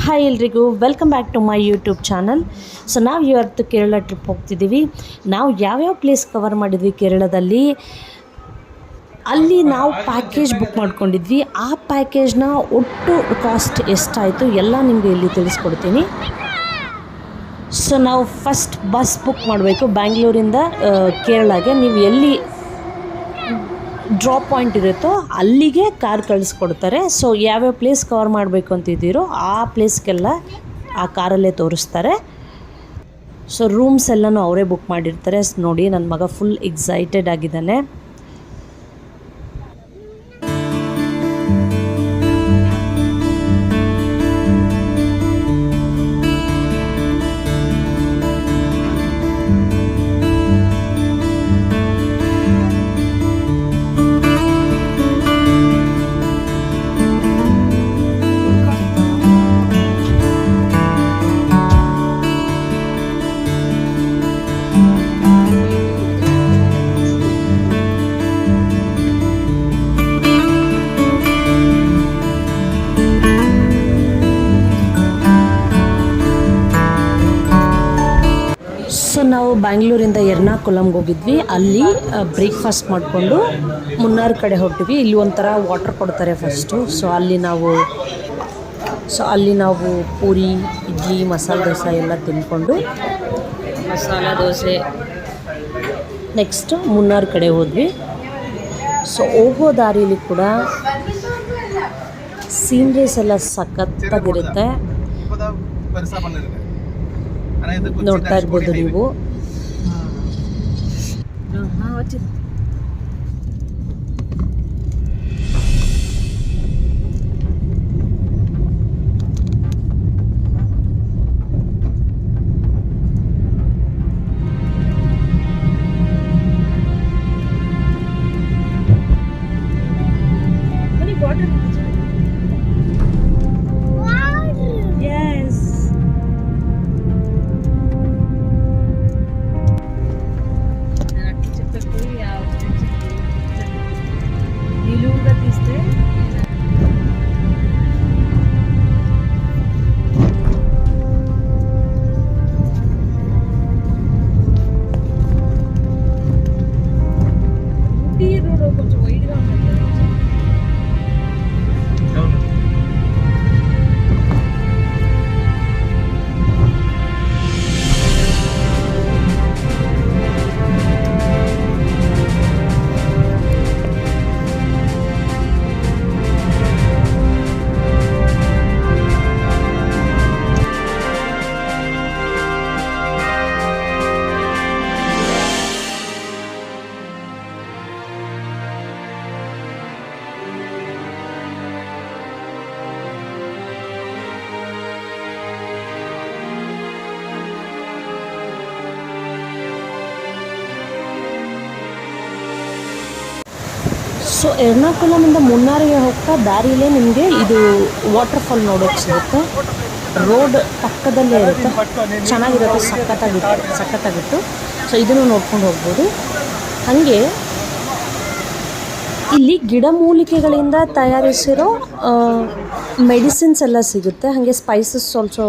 Hi ಎಲ್ರಿಗೂ welcome back to my YouTube channel. So ನಾವು ಇವತ್ತು ಕೇರಳ ಟ್ರಿಪ್ ಹೋಗ್ತಿದ್ದೀವಿ. ನಾವು ಯಾವ್ಯಾವ ಪ್ಲೇಸ್ ಕವರ್ ಮಾಡಿದ್ವಿ ಕೇರಳದಲ್ಲಿ, ಅಲ್ಲಿ ನಾವು ಪ್ಯಾಕೇಜ್ ಬುಕ್ ಮಾಡ್ಕೊಂಡಿದ್ವಿ. ಆ ಪ್ಯಾಕೇಜ್ನ ಒಟ್ಟು ಕಾಸ್ಟ್ ಎಷ್ಟಾಯಿತು ಎಲ್ಲ ನಿಮಗೆ ಇಲ್ಲಿ ತಿಳಿಸ್ಕೊಡ್ತೀನಿ. ಸೊ ನಾವು ಫಸ್ಟ್ ಬಸ್ ಬುಕ್ ಮಾಡಬೇಕು ಬ್ಯಾಂಗ್ಳೂರಿಂದ ಕೇರಳಗೆ. ನೀವು ಎಲ್ಲಿ ಡ್ರಾಪ್ ಪಾಯಿಂಟ್ ಇರುತ್ತೋ ಅಲ್ಲಿಗೆ ಕಾರ್ ಕಳಿಸ್ಕೊಡ್ತಾರೆ. ಸೊ ಯಾವ್ಯಾವ ಪ್ಲೇಸ್ ಕವರ್ ಮಾಡಬೇಕು ಅಂತಿದ್ದೀರೋ ಆ ಪ್ಲೇಸ್ಗೆಲ್ಲ ಆ ಕಾರಲ್ಲೇ ತೋರಿಸ್ತಾರೆ. ಸೊ ರೂಮ್ಸ್ ಎಲ್ಲನೂ ಅವರೇ ಬುಕ್ ಮಾಡಿರ್ತಾರೆ. ನೋಡಿ, ನನ್ನ ಮಗ ಫುಲ್ ಎಕ್ಸೈಟೆಡ್ ಆಗಿದ್ದಾನೆ. ಸೊ ನಾವು ಬ್ಯಾಂಗ್ಳೂರಿಂದ ಎರ್ನಾಕುಲಮ್ಗೆ ಹೋಗಿದ್ವಿ. ಅಲ್ಲಿ ಬ್ರೇಕ್ಫಾಸ್ಟ್ ಮಾಡಿಕೊಂಡು ಮುನ್ನಾರ್ ಕಡೆ ಹೊರಟಿವಿ. ಇಲ್ಲಿ ಒಂಥರ ವಾಟರ್ ಕೊಡ್ತಾರೆ ಫಸ್ಟು. ಸೊ ಅಲ್ಲಿ ನಾವು ಪೂರಿ, ಇಡ್ಲಿ, ಮಸಾಲೆ ದೋಸೆ ಎಲ್ಲ ತಿಂದ್ಕೊಂಡು ಮಸಾಲೆ ದೋಸೆ ನೆಕ್ಸ್ಟು ಮುನ್ನಾರ್ ಕಡೆ ಹೋದ್ವಿ. ಸೊ ಹೋಗೋ ದಾರಿಲಿ ಕೂಡ ಸೀನ್ರೀಸ್ ಎಲ್ಲ ಸಖತ್ತಾಗಿರುತ್ತೆ, ನೋಡ್ತಾ ಇರ್ಬೋದು ನೀವು. ಸೊ ಎರ್ನಾಕುಲಮಿಂದ ಮುನ್ನಾರಿಗೆ ಹೋಗ್ತಾ ದಾರಿಲೇ ನಿಮಗೆ ಇದು ವಾಟರ್ ಫಾಲ್ ನೋಡೋಕ್ಕೆ ಸಿಗುತ್ತೆ. ರೋಡ್ ಪಕ್ಕದಲ್ಲೇ ಇರುತ್ತೆ, ಚೆನ್ನಾಗಿರುತ್ತೆ, ಸಖತ್ತಾಗಿತ್ತು. ಸೊ ಇದನ್ನು ನೋಡ್ಕೊಂಡು ಹೋಗ್ಬೋದು. ಹಾಗೆ ಇಲ್ಲಿ ಗಿಡಮೂಲಿಕೆಗಳಿಂದ ತಯಾರಿಸಿರೋ ಮೆಡಿಸಿನ್ಸ್ ಎಲ್ಲ ಸಿಗುತ್ತೆ. ಹಾಗೆ spices also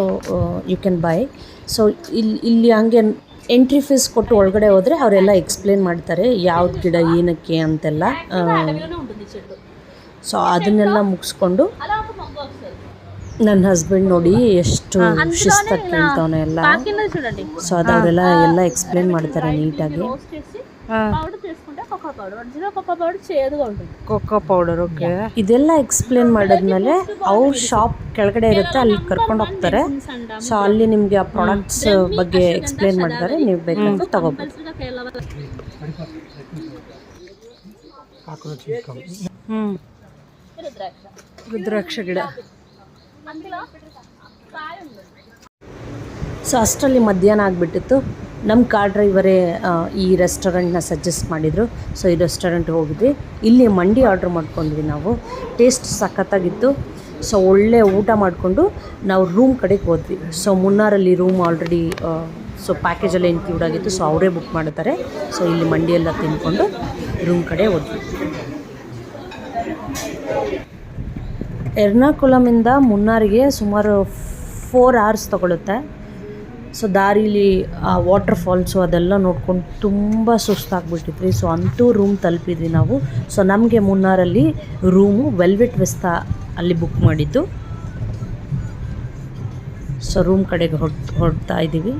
you can buy. So ಇಲ್ಲಿ ಹಾಗೆ ಎಂಟ್ರಿ ಫೀಸ್ ಕೊಟ್ಟು ಒಳಗಡೆ ಹೋದರೆ ಅವರೆಲ್ಲ ಎಕ್ಸ್ಪ್ಲೇನ್ ಮಾಡ್ತಾರೆ ಯಾವ್ದು ಗಿಡ ಏನಕ್ಕೆ ಅಂತೆಲ್ಲ. ಸೊ ಅದನ್ನೆಲ್ಲ ಮುಗಿಸ್ಕೊಂಡು ನನ್ನ ಹಸ್ಬೆಂಡ್ ನೋಡಿ ಎಷ್ಟು ಶಿಸ್ತಾಗಿ ಕೇಳ್ತಾವನೆ ಎಲ್ಲ. ಸೊ ಅದವರೆಲ್ಲ ಎಲ್ಲ ಎಕ್ಸ್ಪ್ಲೇನ್ ಮಾಡ್ತಾರೆ ನೀಟಾಗಿ. Cocoa powder, okay. ಇದೆಲ್ಲ ಎಕ್ಸ್ಪ್ಲೇನ್ ಮಾಡಿದ್ಮೇಲೆ ಅವ್ರ ಶಾಪ್ ಕೆಳಗಡೆ ಇರುತ್ತೆ, ಅಲ್ಲಿ ಕರ್ಕೊಂಡು ಹೋಗ್ತಾರೆ. ಸೊ ಅಲ್ಲಿ ನಿಮಗೆ ಆ ಪ್ರಾಡಕ್ಟ್ಸ್ ಬಗ್ಗೆ ಎಕ್ಸ್ಪ್ಲೇನ್ ಮಾಡ್ತಾರೆ, ನೀವು ಬೇಕಾದ್ರೆ ತಗೋಬೋದು. ರುದ್ರಾಕ್ಷ ಗಿಡ. ಸೊ ಅಷ್ಟರಲ್ಲಿ ಮಧ್ಯಾಹ್ನ ಆಗಿಬಿಟ್ಟಿತ್ತು. ನಮ್ಮ ಕಾರ್ ಡ್ರೈವರೇ ಈ ರೆಸ್ಟೋರೆಂಟ್ನ ಸಜೆಸ್ಟ್ ಮಾಡಿದರು. ಸೊ ಈ ರೆಸ್ಟೋರೆಂಟ್ಗೆ ಹೋಗಿದ್ವಿ. ಇಲ್ಲಿ ಮಂಡಿ ಆರ್ಡ್ರ್ ಮಾಡ್ಕೊಂಡ್ವಿ ನಾವು. ಟೇಸ್ಟ್ ಸಖತ್ತಾಗಿತ್ತು. ಸೊ ಒಳ್ಳೆ ಊಟ ಮಾಡಿಕೊಂಡು ನಾವು ರೂಮ್ ಕಡೆಗೆ ಹೋದ್ವಿ. ಸೊ ಮುನ್ನಾರಲ್ಲಿ ರೂಮ್ ಆಲ್ರೆಡಿ ಪ್ಯಾಕೇಜಲ್ಲಿ ಇನ್ಕ್ಲೂಡ್ ಆಗಿತ್ತು. ಸೊ ಅವರೇ ಬುಕ್ ಮಾಡ್ತಾರೆ. ಸೊ ಇಲ್ಲಿ ಮಂಡಿ ಎಲ್ಲ ತಿಂದ್ಕೊಂಡು ರೂಮ್ ಕಡೆ ಹೋದ್ವಿ. ಎರ್ನಾಕುಲಮಿಂದ ಮುನ್ನಾರಿಗೆ ಸುಮಾರು 4 hours ತೊಗೊಳುತ್ತೆ. ಸೊ ದಾರೀಲಿ ಆ ವಾಟರ್ ಫಾಲ್ಸು ಅದೆಲ್ಲ ನೋಡ್ಕೊಂಡು ತುಂಬ ಸುಸ್ತಾಗ್ಬಿಟ್ಟಿದ್ವಿ. ಸೊ ಅಂತೂ ರೂಮ್ ತಲುಪಿದ್ವಿ ನಾವು. ಸೊ ನಮಗೆ ಮುನ್ನಾರಲ್ಲಿ ರೂಮು ವೆಲ್ವೆಟ್ ವೆಸ್ತಾ ಅಲ್ಲಿ ಬುಕ್ ಮಾಡಿದ್ದು. ಸೊ ರೂಮ್ ಕಡೆಗೆ ಹೊರಡ್ತಾ ಇದ್ದೀವಿ.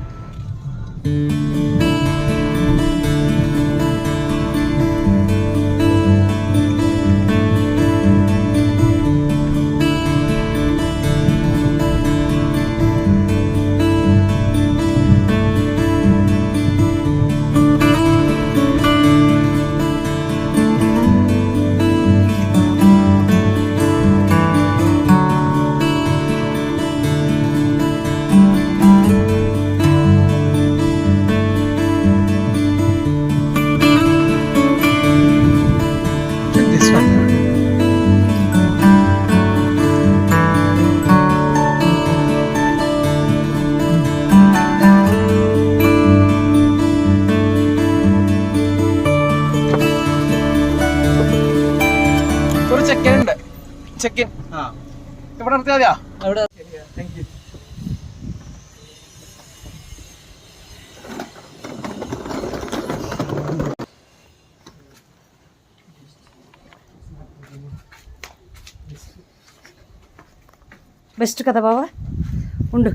ചെക്കിൻ ഇവിടെ നിർത്തിയാ മതിയാ? Thank you. బెస్ట్ కదా బావా, ఉండు.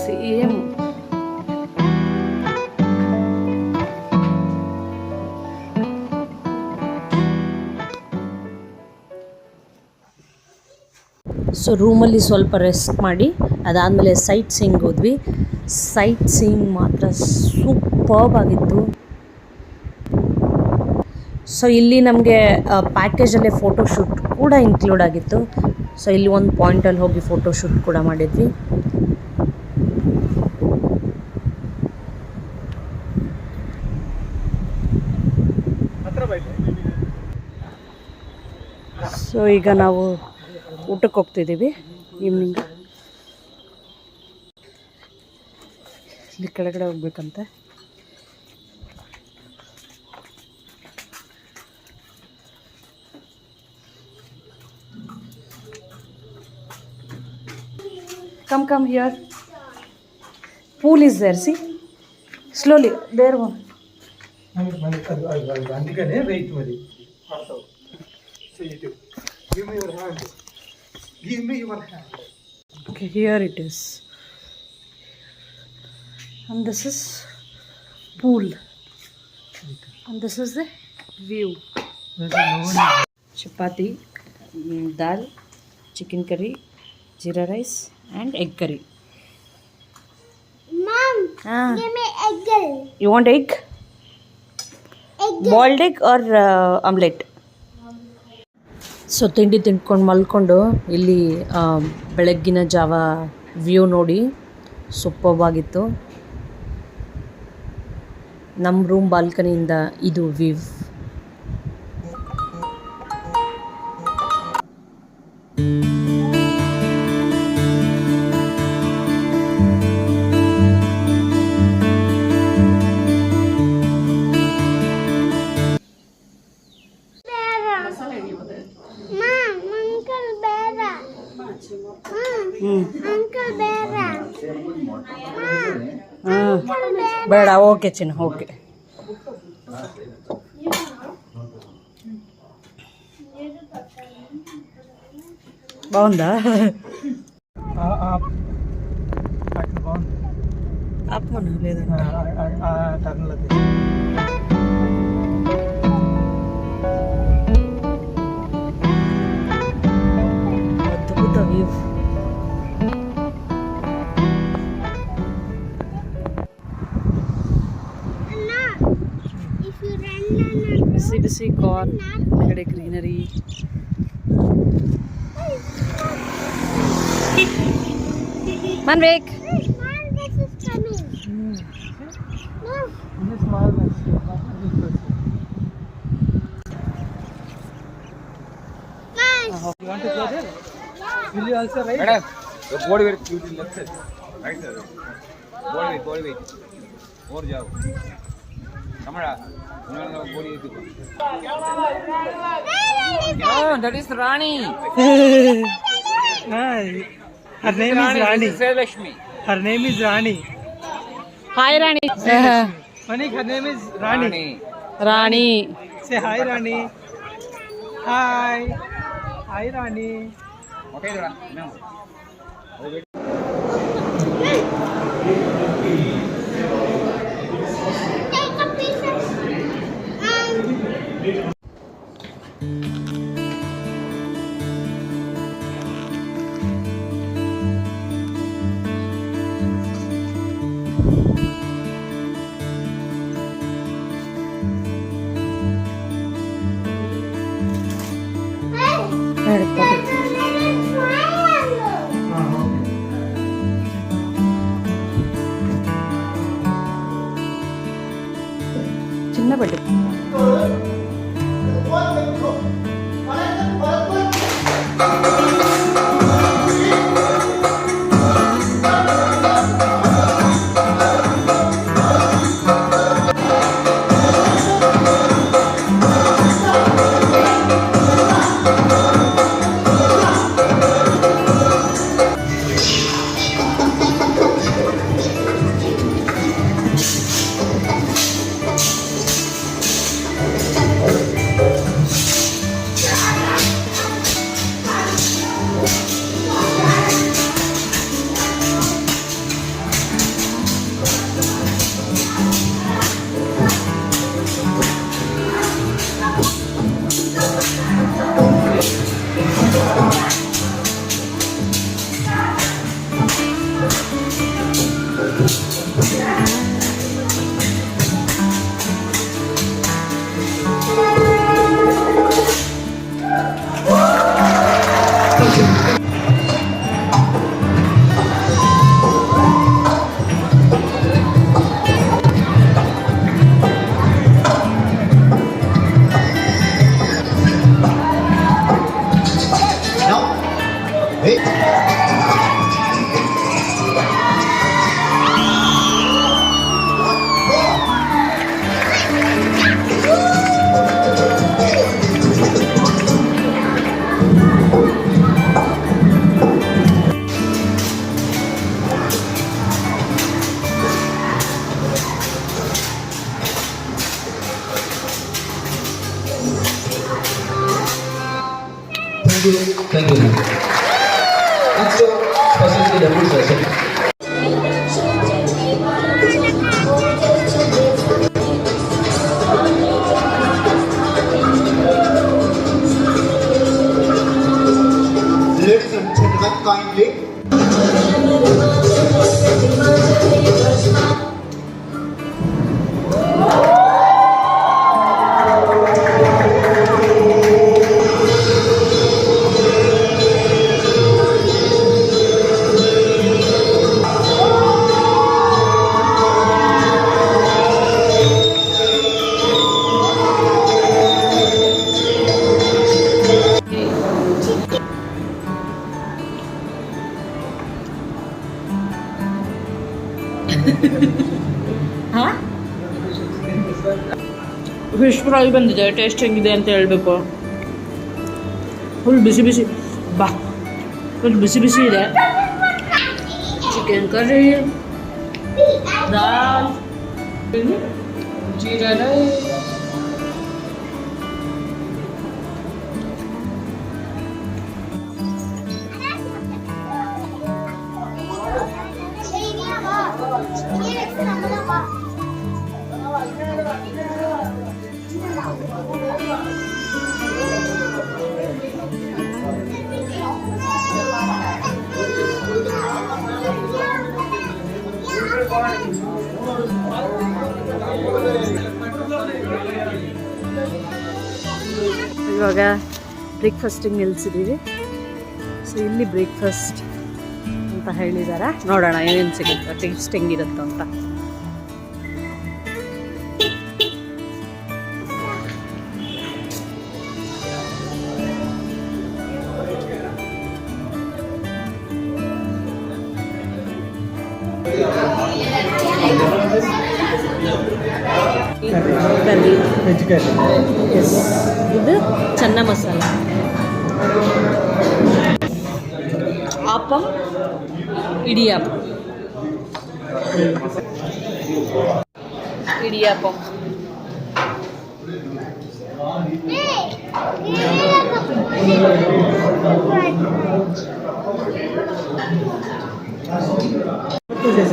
సేమ్ ಸೊ ರೂಮಲ್ಲಿ ಸ್ವಲ್ಪ ರೆಸ್ಟ್ ಮಾಡಿ ಅದಾದಮೇಲೆ ಸೈಟ್ ಸೀಯಿಂಗ್ ಹೋದ್ವಿ. ಸೈಟ್ ಸೀಯಿಂಗ್ ಮಾತ್ರ ಸೂಪರ್ಬ್ ಆಗಿತ್ತು. ಸೊ ಇಲ್ಲಿ ನಮಗೆ ಪ್ಯಾಕೇಜಲ್ಲೇ ಫೋಟೋಶೂಟ್ ಕೂಡ ಇನ್ಕ್ಲೂಡ್ ಆಗಿತ್ತು. ಸೊ ಇಲ್ಲಿ ಒಂದು ಪಾಯಿಂಟಲ್ಲಿ ಹೋಗಿ ಫೋಟೋಶೂಟ್ ಕೂಡ ಮಾಡಿದ್ವಿ. ಸೊ ಈಗ ನಾವು ಊಟಕ್ಕೆ ಹೋಗ್ತಿದ್ದೀವಿ ಈವ್ನಿಂಗ್. ಇಲ್ಲಿ ಕೆಳಗಡೆ ಹೋಗ್ಬೇಕಂತೆ. come here. Pool is there, see, slowly there one. అందుకనే రైట్ మరి. Give me your hand. Give me your hand. Okay, here it is. And this is pool. And this is the view. Chapati, dal, chicken curry, jeera rice and egg curry. Mom, give me egg curry. You want egg? Boiled egg or omelette? So ತಿಂಡಿ ತಿಂದ್ಕೊಂಡು ಮಲ್ಕೊಂಡು ಇಲ್ಲಿ ಬೆಳಗ್ಗಿನ ಜಾವ view ನೋಡಿ superb ಆಗಿತ್ತು. ನಮ್ಮ room ಬಾಲ್ಕನಿಯಿಂದ ಇದು ವ್ಯೂ. ಬೇಡ, ಓಕೆ ಚಿನ್ನ, ಓಕೆ. బాగుందా? ఆపమను లేదంటే అద్భుత వ్యూ. ಬಿಸಿ ಬಿಸಿ ಕಾರ್ನ್, ಕೆಳಗಡೆ greenery. ಮನ್ವೇಕ್ You want to go there? Will you also right? Madam, the body will shoot in left side. Right side. Body weight. More जाओ. Kamara. No, body weight. No, that is Rani. Her name is Rani. Lakshmi. Her name is Rani. Hi Rani Manik, her name is Rani. Rani Say hi, Rani. Hi. Hi, Rani. Okay, Dora. No. Take a piece of ಚಿನ್ನ ಬಡ್ಡಿ Thank you. Next, specifically the food session. Ladies and gentlemen, kindly. Fish fry ಬಂದಿದೆ, taste ಹೆಂಗಿದೆ ಅಂತ ಹೇಳಬೇಕು. Full ಬಿಸಿ ಬಿಸಿ, ಬಾ full ಬಿಸಿ ಬಿಸಿ ಇದೆ. Chicken curry, ದಾಲ್, jeera rice, ಇವಾಗ ಬ್ರೇಕ್ಫಾಸ್ಟಿಗೆ ನಿಲ್ಸಿದ್ದೀವಿ. So ಇಲ್ಲಿ ಬ್ರೇಕ್ಫಾಸ್ಟ್ ಅಂತ ಹೇಳಿದ್ದಾರೆ, ನೋಡೋಣ ಏನೇನು ಸಿಗುತ್ತೆ, ಟೇಸ್ಟ್ ಹೆಂಗಿರುತ್ತೋ ಅಂತ. ಕರ್ರಿ. ವೆಜ್ ಕರಿ. ಎಸ್, ಇದು ಚೆನ್ನ ಮಸಾಲ. ಆಪಂ ಇಡಿಯಾಪಂ. ಇಡಿಯಾಪಂ.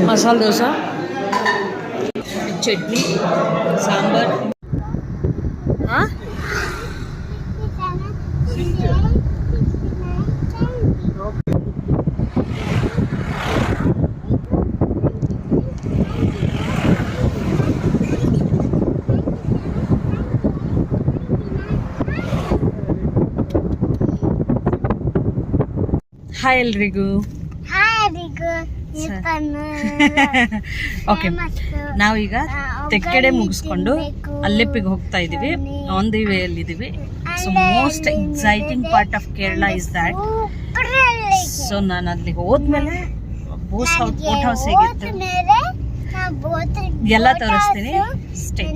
ಮಸಾಲೆ ದೋಸೆ, ಚಟ್ನಿ, ಸಾಂಬಾರ್. ಹಾಂ, ಹಾಯ್ ಎಲ್ರಿಗೂ. ಓಕೆ, ನಾವೀಗ ತೆಕ್ಕಡೆ ಮುಗಿಸ್ಕೊಂಡು ಅಲ್ಲೆಪ್ಪಿಗೆ ಹೋಗ್ತಾ ಇದ್ದೀವಿ. ಆನ್ ದಿ ವೇ ಅಲ್ಲಿ ಇದ್ದೀವಿ. So most exciting part of Kerala is that. So ನಾನು ಅಲ್ಲಿಗೆ ಹೋದ್ಮೇಲೆ ಬೋಟ್ ಹೌಸ್ ಹೇಗಿತ್ತು ಎಲ್ಲ ತೋರಿಸ್ತೀನಿ. ಸ್ಟೇ.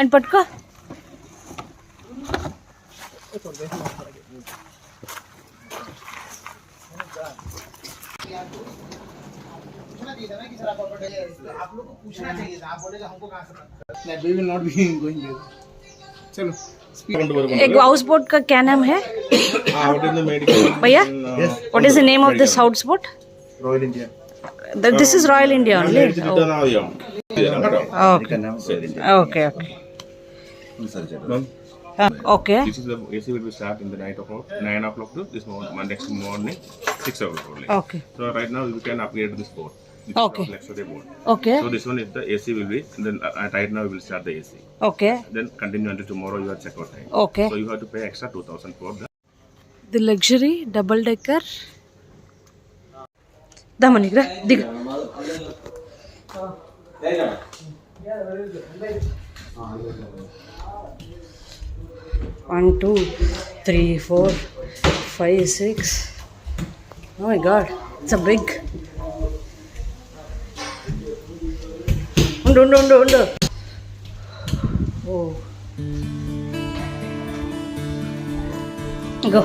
అండ్ పట్టుకో. एक हाउस बोट का क्या नाम है भैया? What is the name of this house boat? Royal India. This is Royal India only. Okay. Okay. This is the AC will be start in the night of 9 o'clock to this next morning 6 o'clock only. Okay. So right now we can upgrade to this boat. This Okay. is luxury boat. Okay. So this one is the AC will be, and then right now we will start the AC. Okay. Then continue until tomorrow your checkout time. Okay. So you have to pay extra 2,000 for the. The luxury double decker. ದಮನಿಗ್ರ ದಿಗ. 1 2 3 4 5 6. Oh my god, it's a big. Undu. Oh. Go.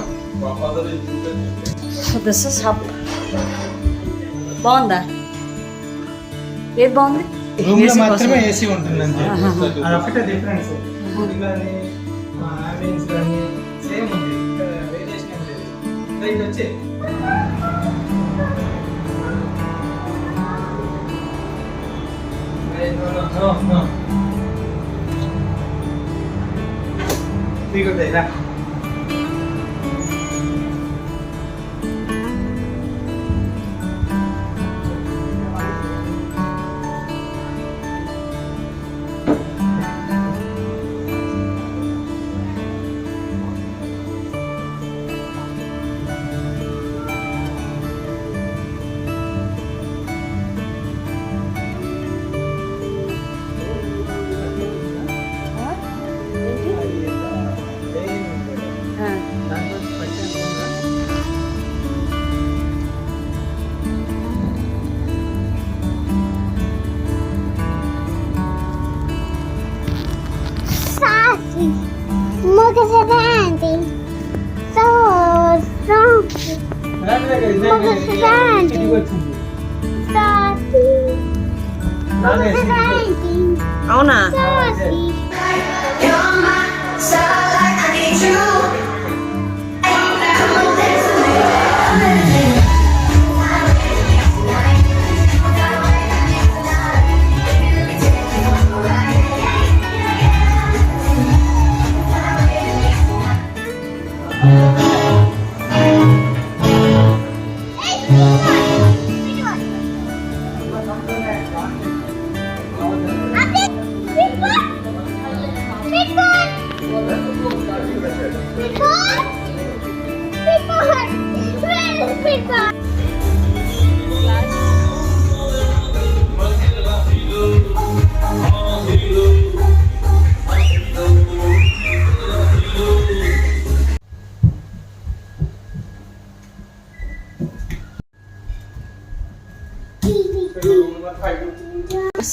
So this is hub. బాగుందా? ఏది బాగుంది? Room లో మాత్రమే AC ఉంటుంది అంతే. అది ఒకటే difference. Food గానీ ఆంబియన్స్ గానీ సేమ్ ఉంది. వేరియేషన్ ఏం లేదు. రైట్ వచ్చే. నో. దిగుతాయిరా. అవునా?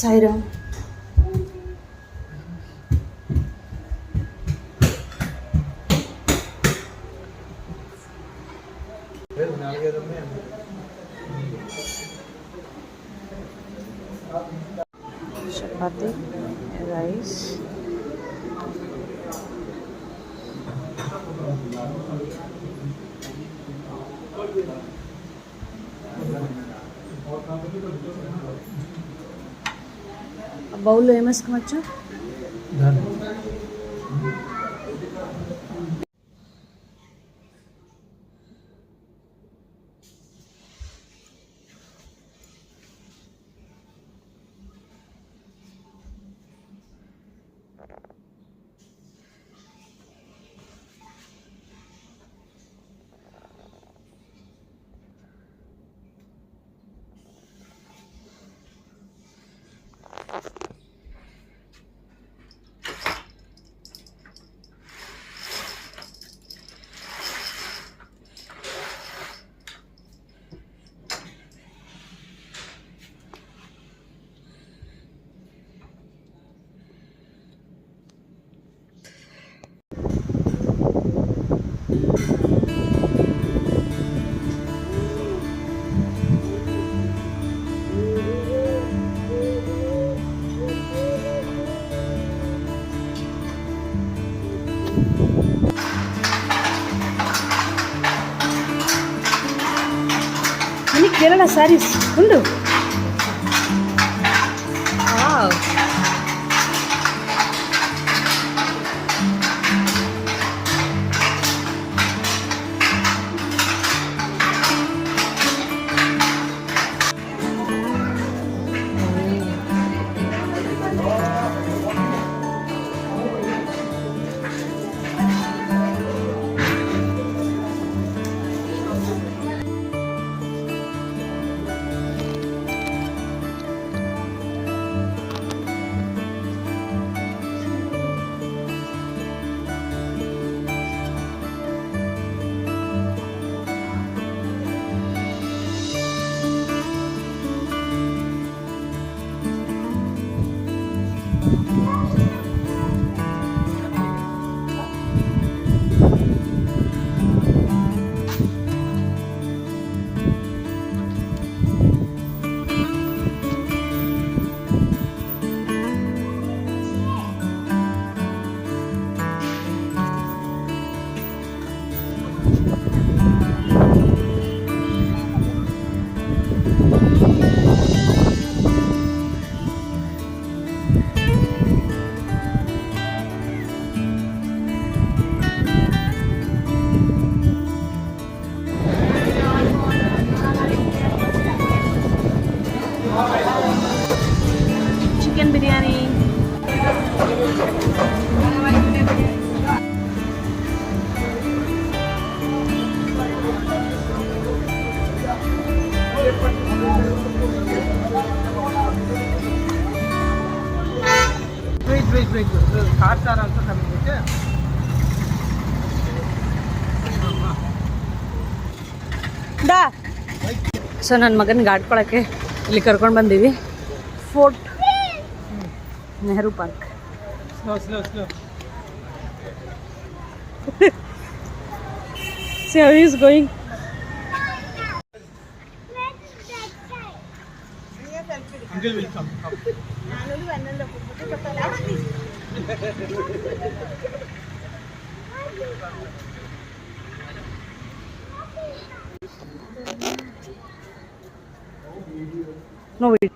ಸಾಯಿರಾಮ್. ಚಪಾತಿ, ರೈಸ್, బౌల్లో ఏమేసుకోవచ్చు? ini Kerala sarees undu. Wow. Chicken biryani. Wait. The cards are also coming, okay? ದಾ ಸೊ ನನ್ನ ಮಗನಿಗೆ ಆಡ್ಕೊಳಕ್ಕೆ ಇಲ್ಲಿ ಕರ್ಕೊಂಡು ಬಂದೀವಿ. Fort Nehru park. Slow. See how he is going. Uncle will come. No wait.